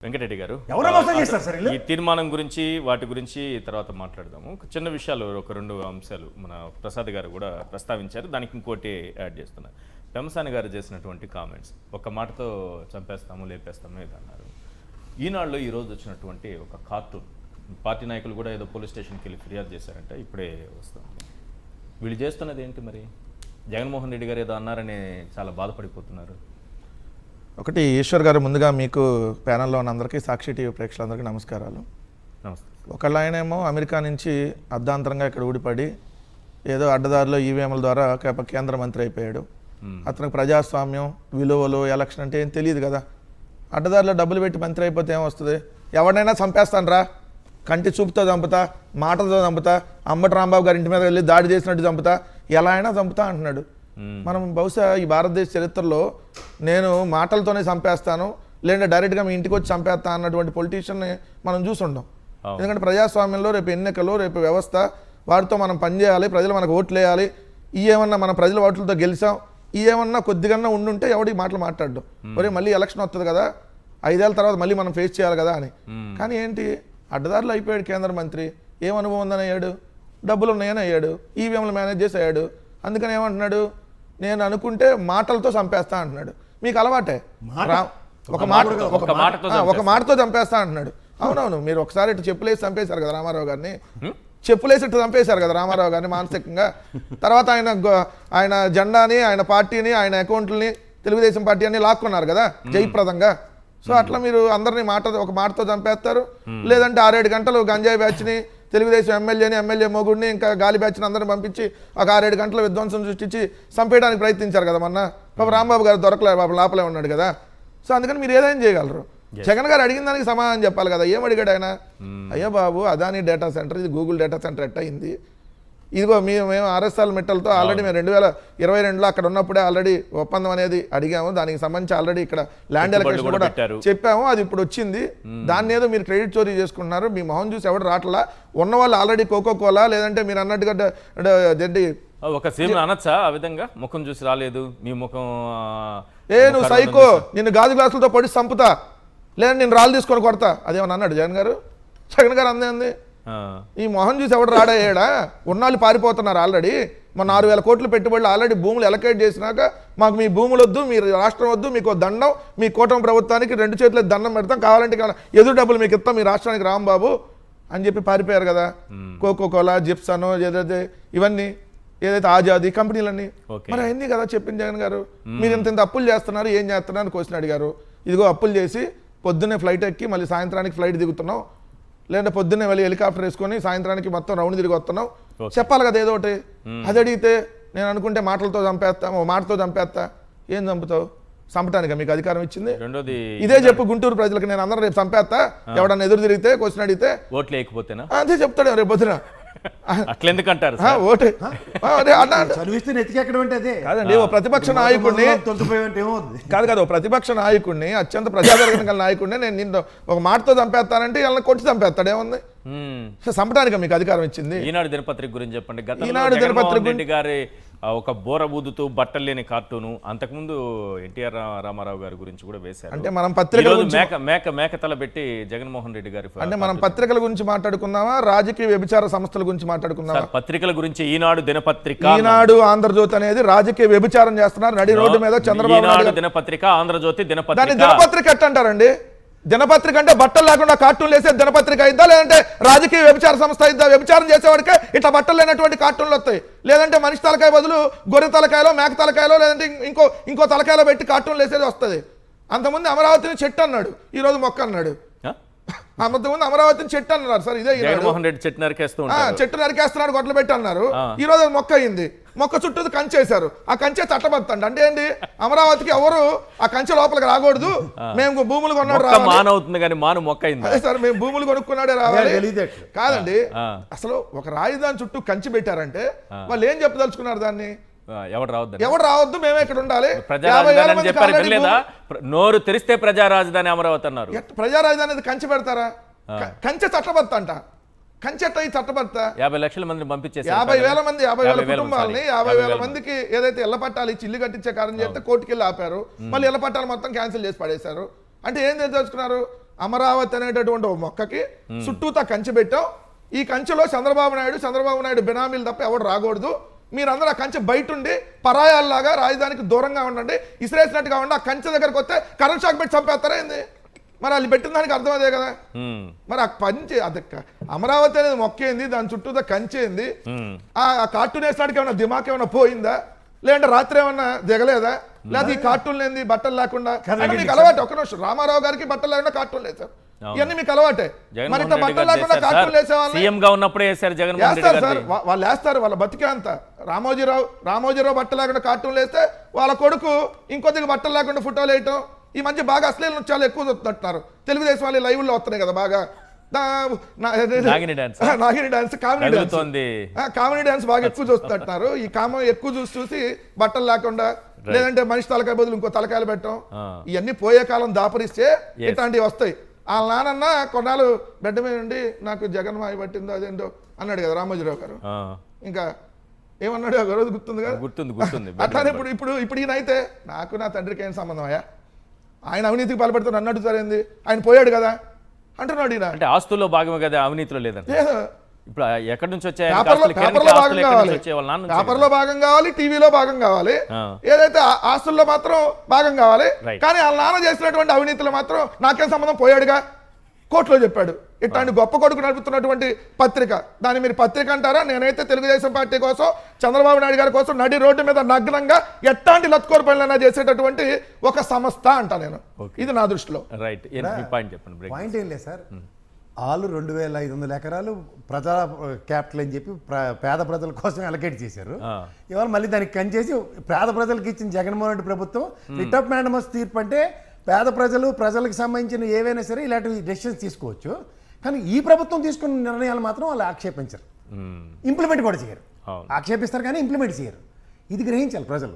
వెంకటరెడ్డి గారు ఎవరో మోసం చేస్తారు సార్ ఈ తీర్మానం గురించి వాటి గురించి తర్వాత మాట్లాడదాము. చిన్న విషయాలు ఒక రెండు అంశాలు మన ప్రసాద్ గారు కూడా ప్రస్తావించారు, దానికి ఇంకోటి యాడ్ చేస్తున్నారు. పెమసాని గారు చేసినటువంటి కామెంట్స్, ఒక మాటతో చంపేస్తాము లేపేస్తాము ఇది అన్నారు. ఈనాడులో ఈరోజు వచ్చినటువంటి ఒక కార్టూన్, పార్టీ నాయకులు కూడా ఏదో పోలీస్ స్టేషన్కి వెళ్ళి ఫిర్యాదు చేశారంటే ఇప్పుడే వస్తుంది. వీళ్ళు చేస్తున్నది ఏంటి మరి? జగన్మోహన్ రెడ్డి గారు ఏదో అన్నారని చాలా బాధపడిపోతున్నారు. ఒకటి ఈశ్వర్ గారు, ముందుగా మీకు ప్యానల్లో ఉన్న అందరికీ, సాక్షి టీవీ ప్రేక్షకులందరికీ నమస్కారాలు. నమస్తే. ఒకళ్ళు ఆయనేమో అమెరికా నుంచి అర్ధాంతరంగా ఇక్కడ ఊడిపడి ఏదో అడ్డదారిలో ఈవీఎంల ద్వారా కేంద్ర మంత్రి అయిపోయాడు. అతనికి ప్రజాస్వామ్యం విలువలు ఎలక్షన్ అంటే ఏం తెలియదు కదా. అడ్డదారిలో డబ్బులు పెట్టి మంత్రి అయిపోతే ఏమొస్తుంది? ఎవరినైనా చంపేస్తాను రా, కంటి చూపుతో చంపుతా, మాటలతో చంపుతా, అంబటి రాంబాబు గారి ఇంటి మీద వెళ్ళి దాడి చేసినట్టు చంపుతా, ఎలా అయినా చంపుతా అంటున్నాడు. మనం బహుశా ఈ భారతదేశ చరిత్రలో నేను మాటలతోనే చంపేస్తాను లేదంటే డైరెక్ట్గా మీ ఇంటికి వచ్చి చంపేస్తా అన్నటువంటి పొలిటీషియన్ని మనం చూసుంటాం. ఎందుకంటే ప్రజాస్వామ్యంలో రేపు ఎన్నికలు, రేపు వ్యవస్థ, వాటితో మనం పనిచేయాలి, ప్రజలు మనకు ఓట్లు వేయాలి. ఏమన్నా మన ప్రజల ఓట్లతో గెలిచాం, ఏమన్నా కొద్దిగా ఉండుంటే ఎవరికి మాటలు మాట్లాడడం, మరి మళ్ళీ ఎలక్షన్ వస్తుంది కదా, 5 ఏళ్ళ తర్వాత మళ్ళీ మనం ఫేస్ చేయాలి కదా అని. కానీ ఏంటి, అడ్డదారులు అయిపోయాడు కేంద్ర మంత్రి. ఏం అనుభవం ఉందని అయ్యాడు, డబ్బులు ఉన్నాయని అయ్యాడు, ఈవీఎంలు మేనేజ్ చేసి అయ్యాడు. అందుకని ఏమంటున్నాడు, నేను అనుకుంటే మాటలతో చంపేస్తా అంటున్నాడు. మీకు అలవాటే, ఒక మాటతో చంపేస్తా అంటున్నాడు. అవునవును, మీరు ఒకసారి ఇటు చెప్పులేసి చంపేశారు కదా రామారావు గారిని, చెప్పులేసి ఇటు చంపేశారు కదా రామారావు గారిని మానసికంగా. తర్వాత ఆయన జెండాని, ఆయన పార్టీని, ఆయన అకౌంట్లని, తెలుగుదేశం పార్టీ అని లాక్కున్నారు కదా జయప్రదంగా. సో అట్లా మీరు అందరినీ ఒక మాటతో చంపేస్తారు. లేదంటే 6-7 గంటలు గంజాయి బ్యాచ్ని, తెలుగుదేశం ఎమ్మెల్యే మొగుడిని, ఇంకా గాలి బ్యాచ్ని అందరిని పంపించి ఒక 6-7 గంటల విధ్వంసం సృష్టించి చంపేయడానికి ప్రయత్నించారు కదా మొన్న. పాప రాంబాబు గారు దొరకలేదు, పాప లోపలే ఉన్నాడు కదా. సో అందుకని మీరు ఏదైనా చేయగలరు. జగన్ గారు అడిగిన దానికి సమాధానం చెప్పాలి కదా. ఏం అడిగాడు ఆయన? అయ్యా బాబు, అదాని డేటా సెంటర్, ఇది గూగుల్ డేటా సెంటర్ ఎట్ట అయింది? ఇదిగో మేము ఆర్ఎస్ఎల్ మెట్టలతో ఆల్రెడీ మేము 2022లో అక్కడ ఉన్నప్పుడే ఆల్రెడీ ఒప్పందం అనేది అడిగాము, దానికి సంబంధించి ఆల్రెడీ ఇక్కడ ల్యాండ్ అలొకేషన్ కూడా చెప్పాము, అది ఇప్పుడు వచ్చింది. దాన్ని ఏదో మీరు క్రెడిట్ చోరీ చేసుకుంటున్నారు, మీ మొహం చూసి ఎవరు రావట్లా. ఉన్న వాళ్ళు ఆల్రెడీ కోకోకోలా, లేదంటే మీరు అన్నట్టుగా ఒక సీఎం అనొచ్చా ఆ విధంగా, ముఖం చూసి రాలేదు మీ ముఖం, నువ్వు సైకో, నిన్ను గాజు గ్లాసులతో పొడి చంపుతా, లేదంటే నేను రాళ్ళు తీసుకొని కొడతా, అదేమన్నా అన్నాడు జగన్ గారు? జగన్ గారు అందే ఉంది. ఈ మొహం చూసి ఎవడు రాడయ్యాడా? ఉన్నాళ్ళు పారిపోతున్నారు ఆల్రెడీ. మన 6,000 కోట్లు పెట్టుబడులు ఆల్రెడీ భూములు ఎలకేట్ చేసినాక, మాకు మీ భూములు వద్దు, మీరు రాష్ట్రం వద్దు, మీకు దండం, మీ కూటమి ప్రభుత్వానికి 2 చేతుల దండం పెడతాం, కావాలంటే ఎదురు డబ్బులు మీకు ఇస్తాం, మీ రాష్ట్రానికి రాంబాబు అని చెప్పి పారిపోయారు కదా. కోకోకోలా, జిప్సన్, ఏదైతే ఇవన్నీ, ఏదైతే ఆజాదీ కంపెనీలన్నీ, మరి అవన్నీ కదా చెప్పింది జగన్ గారు. మీరు ఇంత అప్పులు చేస్తున్నారు, ఏం చేస్తున్నారు అని క్వశ్చన్ అడిగారు. ఇదిగో అప్పులు చేసి పొద్దున్నే ఫ్లైట్ ఎక్కి మళ్ళీ సాయంత్రానికి ఫ్లైట్ దిగుతున్నావు, లేదంటే పొద్దున్నే వెళ్ళి హెలికాప్టర్ వేసుకొని సాయంత్రానికి మొత్తం రౌండ్ తిరిగి వస్తున్నావు, చెప్పాలి కదా ఏదో ఒకటి. అది అడిగితే నేను అనుకుంటే మాటలతో చంపేస్తా, మాటతో చంపేస్తా, ఏం చంపుతావు? చంపటానికి మీకు అధికారం ఇచ్చింది? ఇదే చెప్పు గుంటూరు ప్రజలకు, నేను అందరూ రేపు చంపేస్తా, ఎవడన్నా ఎదురు తిరిగితే క్వశ్చన్ అడిగితే ఓట్లు లేకపోతేనా అదే చెప్తాడు రేపు పొద్దున. అట్లెందుకంటారు? కాదండి, ఓ ప్రతిపక్ష నాయకుడిని కాదు ప్రతిపక్ష నాయకుడిని, అత్యంత ప్రజాదరణ గల నాయకుడిని నేను నిన్ను ఒక మాటతో చంపేస్తానంటే ఇలా కొట్టి చంపేస్తాడు, ఏముంది? చంపడానికి మీకు అధికారం ఇచ్చింది. ఈనాడు దినపత్రిక గురించి చెప్పండి. ఈనాడు దినపత్రిక గారి ఒక బోర బూదుతూ బట్టలు లేని కార్టూను, అంతకుముందు ఎన్టీఆర్ రామారావు గారి గురించి కూడా వేశారు. అంటే మనం పత్రికల మేకతల పెట్టి జగన్మోహన్ రెడ్డి గారి, అంటే మనం పత్రికల గురించి మాట్లాడుకుందామా, రాజకీయ వ్యభిచార సంస్థల గురించి మాట్లాడుకుందామా? పత్రికల గురించి ఈనాడు దినపత్రిక, ఈనాడు ఆంధ్రజ్యోతి అనేది రాజకీయ వ్యభిచారం చేస్తున్నారు నడి రోడ్డు మీద. చంద్రబాబు నాయుడు దినపత్రిక, ఆంధ్రజ్యోతి దినపత్రిక, దాన్ని దినపత్రిక ఎట్టంటారండి? దినపత్రిక అంటే బట్టలు లేకుండా కార్టూన్లు వేసే దినపత్రిక అయిద్దా, లేదంటే రాజకీయ వ్యభిచార సంస్థ అయిద్దా? వ్యభిచారం చేసేవాడికే ఇట్లా బట్టలు లేనటువంటి కార్టూన్లు వస్తాయి. లేదంటే మనిషి తలకాయ బదులు గొర్రె తలకాయలో, మేక తలకాయలో, లేదంటే ఇంకో తలకాయలో పెట్టి కార్టూన్లు వేసేది వస్తుంది. అంతకుముందు అమరావతిని చెట్టు అన్నాడు, ఈ రోజు మొక్క అన్నాడు. అంతకుముందు అమరావతిని చెట్టు అన్నారు సార్, ఇదే జగన్మోహన్ రెడ్డి చెట్టు నరికేస్తున్నాడు, గొడ్లు పెట్టి అన్నారు. ఈ రోజు మొక్క అయింది, మొక్క చుట్టూ కంచేశారు, ఆ కంచె చట్టబద్దండి. అంటే ఏంటి, అమరావతికి ఎవరు ఆ కంచె లోపలికి రాకూడదు, మేము భూములు కొన్నాడు అదే సార్, మేము భూములు కొనుక్కున్నాడే రావాలి కాదండి. అసలు ఒక రాజధాని చుట్టూ కంచి పెట్టారంటే వాళ్ళు ఏం చెప్పదలుచుకున్నారు? దాన్ని ఎవరు రావద్దు, మేమే ఇక్కడ ఉండాలి. నోరు తెరిస్తే ప్రజా రాజధాని అమరావతి అన్నారు. ప్రజా రాజధాని కంచె పెడతారా? కంచె చట్టబద్ద అంట. కంచెట్ట ఈ చట్టబద్ద 50 లక్షల మందిని పంపించేసి 50,000 మంది 50,000 కుటుంబాలని 50,000 మందికి ఏదైతే ఇళ్ల పట్టాలు ఇచ్చి ఇల్లు కట్టించే కారణం చేస్తే కోర్టుకెళ్ళి ఆపారు. మళ్ళీ ఇళ్ల పట్టాలు మొత్తం క్యాన్సిల్ చేసి పడేశారు. అంటే ఏం తెలుసుకున్నారు? అమరావతి అనేటటువంటి ఒక మొక్కకి చుట్టూతా కంచె పెట్టాం. ఈ కంచెలో చంద్రబాబు నాయుడు బినామీలు తప్ప ఎవడు రాకూడదు. మీరందరూ ఆ కంచె బయట ఉండి పరాయాల్లాగా రాజధానికి దూరంగా ఉండండి, ఇసిరేసినట్టుగా ఉండి ఆ కంచె దగ్గరకు వస్తే కరెంట్ షాక్ పెట్టి చంపేస్తారా ఏంది? మరి వాళ్ళు పెట్టిన దానికి అర్థం అదే కదా. మరి ఆ పంచి అది అమరావతి అనేది మొక్కేంది, దాని చుట్టూతో కంచేంది. ఆ కార్టూన్ వేసినాడికి ఏమైనా దిమాక్ ఏమైనా పోయిందా, లేదంటే రాత్రి ఏమన్నా దిగలేదా, లేదా ఈ కార్టూన్ ఏంది బట్టలు లేకుండా మీకు అలవాటు. ఒక్క నిమిషం, రామారావు గారికి బట్టలు లేకుండా కార్టూన్ వేశారు, ఇవన్నీ మీకు అలవాటే. మరి ఇంత బట్టలు లేకుండా కార్టూన్ వేసేవాళ్ళు సార్, వాళ్ళు వేస్తారు వాళ్ళ బతికే అంత. రామోజీరావు బట్టలు లేకుండా కార్టూన్ వేస్తే వాళ్ళ కొడుకు ఇంకొద్దిగా బట్టలు లేకుండా ఫోటోలు వేయటం. ఈ మధ్య బాగా అశ్లీల నృత్యాలు ఎక్కువ చూస్తున్నారు తెలుగుదేశం వాళ్ళు, లైవ్లో వస్తున్నాయి కదా బాగా. నాగిని డాన్స్, కామెడీ డాన్స్ బాగా ఎక్కువ చూస్తున్నారు. ఈ కామం ఎక్కువ చూసి బట్టలు లేకుండా, లేదంటే మనిషి తలకాయ బదులు ఇంకో తలకాయలు పెట్టడం, ఇవన్నీ పోయే కాలం దాపరిస్తే ఇట్లాంటివి వస్తాయి. వాళ్ళ నాన్న కొన్నాళ్ళు బెడ్డ మీద ఉండి నాకు జగన్ మాయ పట్టిందో అదేంటో అన్నాడు కదా రామోజీరావు గారు. ఇంకా ఏమన్నాడు ఆ రోజు గుర్తుంది కదా, గుర్తుంది. అట్లానే ఇప్పుడు ఈయన అయితే నాకు నా తండ్రికి ఏం సంబంధం అయ్యా, ఆయన అవినీతికి పాల్పడుతున్న అన్నట్టు సరైంది, ఆయన పోయాడు కదా అంటున్నాడు ఈయన. అంటే ఆస్తుల్లో భాగమే కదా, అవినీతిలో లేదంటే. ఇప్పుడు ఎక్కడి నుంచి వచ్చాయి? పేపర్లో భాగం కావాలి, టీవీలో భాగం కావాలి, ఏదైతే ఆస్తుల్లో మాత్రం భాగం కావాలి. కానీ వాళ్ళ నాన్న చేసినటువంటి అవినీతిలో మాత్రం నాకేం సంబంధం, పోయాడుగా కోర్టులో చెప్పాడు. ఇట్లాంటి గొప్ప కొడుకు నడుపుతున్నటువంటి పత్రిక, దాన్ని మీరు పత్రిక అంటారా? నేనైతే తెలుగుదేశం పార్టీ కోసం, చంద్రబాబు నాయుడు గారి కోసం నడి రోడ్డు మీద నగ్నంగా ఎట్లాంటి లత్కోర్ పనులైనా చేసేటటువంటి ఒక సంస్థ అంటా నేను. ఇది నా దృష్టిలో. రైట్, పాయింట్ ఏం లేదు సార్. వాళ్ళు 2500 ఎకరాలు ప్రజా క్యాపిటల్ అని చెప్పి పేద ప్రజల కోసం అలకేట్ చేశారు. ఇవాళ మళ్ళీ దానికి కంచేసి పేద ప్రజలకు ఇచ్చిన జగన్మోహన్ రెడ్డి ప్రభుత్వం రిట్ ఆఫ్ మ్యాండమస్ తీర్పు అంటే పేద ప్రజలకు సంబంధించిన ఏవైనా సరే ఇలాంటి డెసిషన్స్ తీసుకోవచ్చు. కానీ ఈ ప్రభుత్వం తీసుకున్న నిర్ణయాలు మాత్రం వాళ్ళు ఆక్షేపించరు, ఇంప్లిమెంట్ కూడా చేయరు. ఆక్షేపిస్తారు కానీ ఇంప్లిమెంట్ చేయరు. ఇది గ్రహించాలి ప్రజలు.